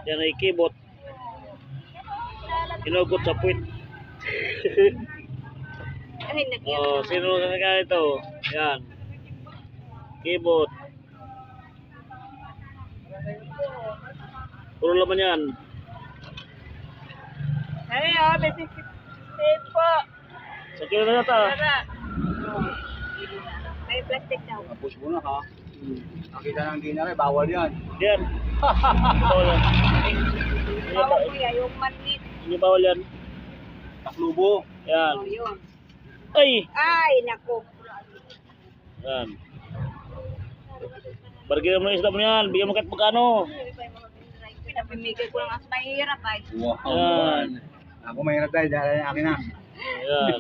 Yan ay kibot. Inugot sa puwit. Ay, Oh, sino na ito? Yan. Kibot. Puro laman yan. Ay, basic po. Sa kilo na yata. May plastic daw. Tapos mo na ha. Nakita ng dinner, bawal yan. Yan. Bawal yan. Bawal kuya, yung manit. Hindi bawal yan. Taklubo. Yan. Oh, yun. Ay! Ay, naku. Yan. Bargyan mo yung isda mo yan. Bigyan mo kahit magkano. Pinapimigay ko lang as mahirap ay. Wow. Yan. Ako mahirap dahil yung akin na. Yan.